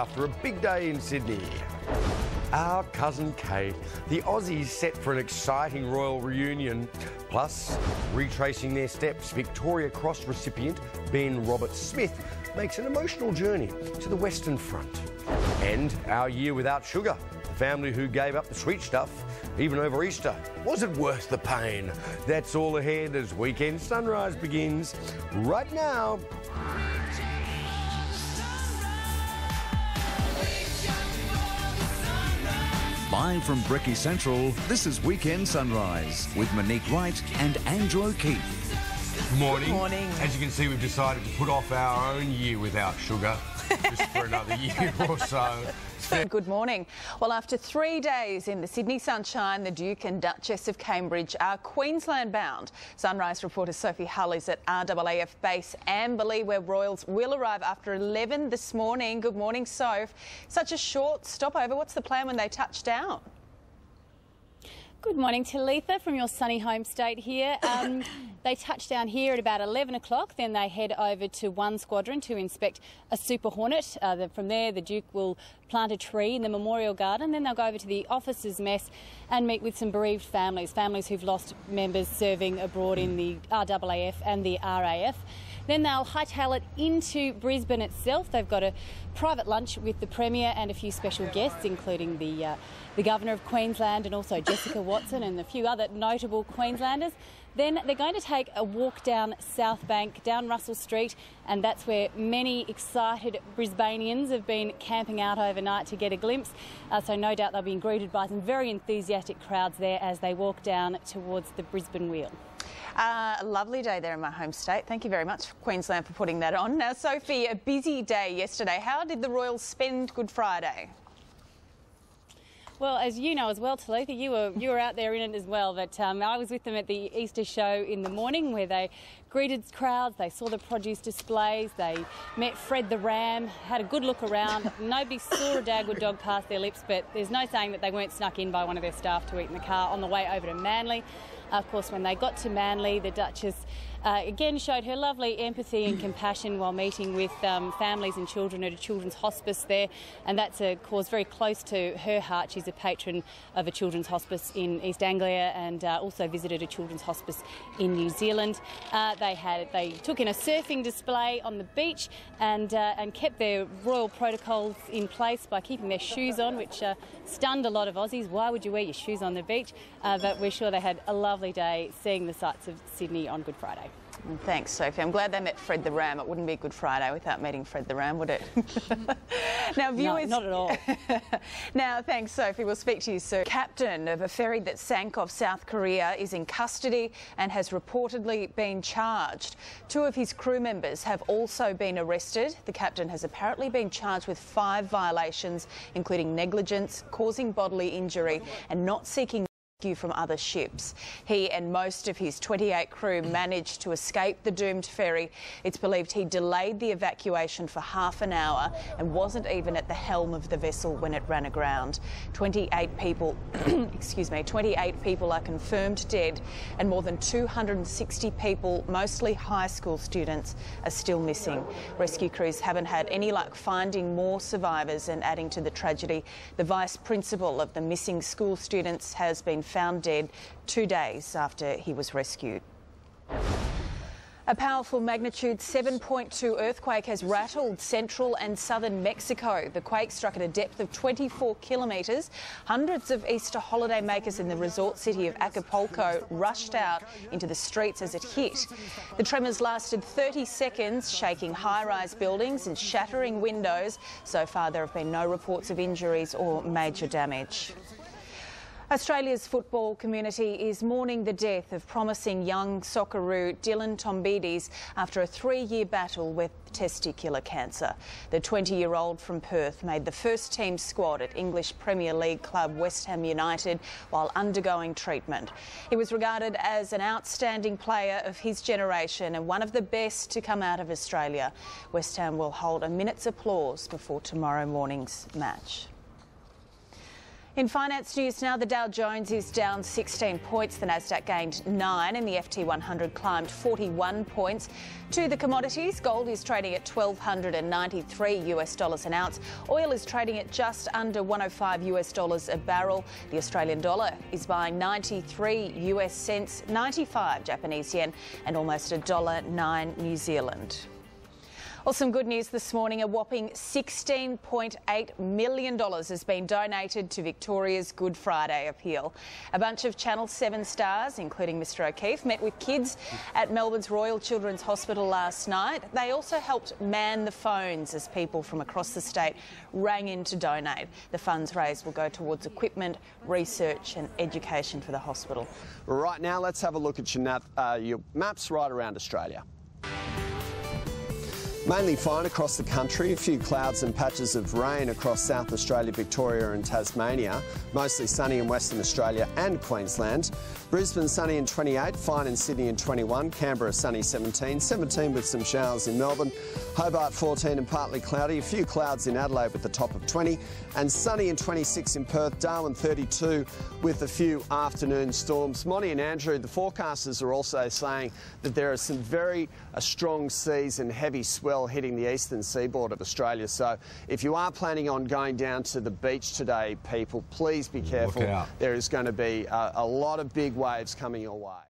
after a big day in Sydney. Our cousin Kate, the Aussies set for an exciting royal reunion. Plus, retracing their steps, Victoria Cross recipient Ben Roberts-Smith makes an emotional journey to the Western Front. And our year without sugar, the family who gave up the sweet stuff, even over Easter. Was it worth the pain? That's all ahead as Weekend Sunrise begins right now. Live from Brecky Central, this is Weekend Sunrise with Monique Wright and Andrew O'Keefe. Morning. Good morning. As you can see, we've decided to put off our own year without sugar just for another year or so. Good morning. Well, after 3 days in the Sydney sunshine, the Duke and Duchess of Cambridge are Queensland bound. Sunrise reporter Sophie Hull is at RAAF base Amberley, where Royals will arrive after 11 this morning. Good morning, Soph. Such a short stopover. What's the plan when they touch down? Good morning, Talitha, from your sunny home state here. They touch down here at about 11 o'clock, then they head over to one squadron to inspect a Super Hornet. From there, the Duke will plant a tree in the Memorial Garden, then they'll go over to the Officers' Mess and meet with some bereaved families who've lost members serving abroad in the RAAF and the RAF. Then they'll hightail it into Brisbane itself. They've got a private lunch with the Premier and a few special guests, including the Governor of Queensland and also Jessica Watson and a few other notable Queenslanders. Then they're going to take a walk down South Bank, down Russell Street, and that's where many excited Brisbanians have been camping out overnight to get a glimpse. So no doubt they'll be greeted by some very enthusiastic crowds there as they walk down towards the Brisbane Wheel. A lovely day there in my home state. Thank you very much, Queensland, for putting that on. Now, Sophie, a busy day yesterday. How did the Royals spend Good Friday? Well, as you know as well, Talitha, you were out there in it as well, but I was with them at the Easter show in the morning where they greeted crowds, they saw the produce displays, they met Fred the Ram, had a good look around. Nobody saw a Dagwood dog pass their lips, but there's no saying that they weren't snuck in by one of their staff to eat in the car on the way over to Manly. Of course, when they got to Manly, the Duchess again showed her lovely empathy and compassion while meeting with families and children at a children's hospice there, and that's a cause very close to her heart. She's a patron of a children's hospice in East Anglia and also visited a children's hospice in New Zealand. They took in a surfing display on the beach and kept their royal protocols in place by keeping their shoes on, which stunned a lot of Aussies. Why would you wear your shoes on the beach? But we're sure they had a lovely day seeing the sights of Sydney on Good Friday. Thanks, Sophie. I'm glad they met Fred the Ram. It wouldn't be Good Friday without meeting Fred the Ram, would it? Now, viewers... No, not at all. Now, thanks, Sophie. We'll speak to you soon. Captain of a ferry that sank off South Korea is in custody and has reportedly been charged. 2 of his crew members have also been arrested. The captain has apparently been charged with 5 violations, including negligence, causing bodily injury and not seeking from other ships. He and most of his 28 crew managed to escape the doomed ferry. It's believed he delayed the evacuation for half an hour and wasn't even at the helm of the vessel when it ran aground. 28 people, 28 people are confirmed dead and more than 260 people, mostly high school students, are still missing. Rescue crews haven't had any luck finding more survivors, and adding to the tragedy, the vice principal of the missing school students has been found dead 2 days after he was rescued. A powerful magnitude 7.2 earthquake has rattled central and southern Mexico. The quake struck at a depth of 24 kilometres. Hundreds of Easter holiday makers in the resort city of Acapulco rushed out into the streets as it hit. The tremors lasted 30 seconds, shaking high-rise buildings and shattering windows. So far, there have been no reports of injuries or major damage. Australia's football community is mourning the death of promising young Socceroo Dylan Tombides after a 3-year battle with testicular cancer. The 20-year-old from Perth made the first-team squad at English Premier League club West Ham United while undergoing treatment. He was regarded as an outstanding player of his generation and one of the best to come out of Australia. West Ham will hold a minute's applause before tomorrow morning's match. In finance news now, the Dow Jones is down 16 points, the Nasdaq gained 9 and the FT 100 climbed 41 points. To the commodities, gold is trading at $1,293 an ounce. Oil is trading at just under $105 a barrel. The Australian dollar is buying 93 US cents, 95 Japanese yen and almost $1.09 New Zealand. Well, some good news this morning. A whopping $16.8 million has been donated to Victoria's Good Friday appeal. A bunch of Channel 7 stars, including Mr O'Keefe, met with kids at Melbourne's Royal Children's Hospital last night. They also helped man the phones as people from across the state rang in to donate. The funds raised will go towards equipment, research and education for the hospital. Right now, let's have a look at your maps right around Australia. Mainly fine across the country, a few clouds and patches of rain across South Australia, Victoria and Tasmania. Mostly sunny in Western Australia and Queensland. Brisbane sunny in 28, fine in Sydney in 21, Canberra sunny 17, 17 with some showers in Melbourne, Hobart 14 and partly cloudy, a few clouds in Adelaide with the top of 20 and sunny in 26 in Perth, Darwin 32 with a few afternoon storms. Monty and Andrew, the forecasters are also saying that there are some very strong seas and heavy swell hitting the eastern seaboard of Australia. So if you are planning on going down to the beach today, people, please be careful. Look out. There is going to be a lot of big waves coming your way.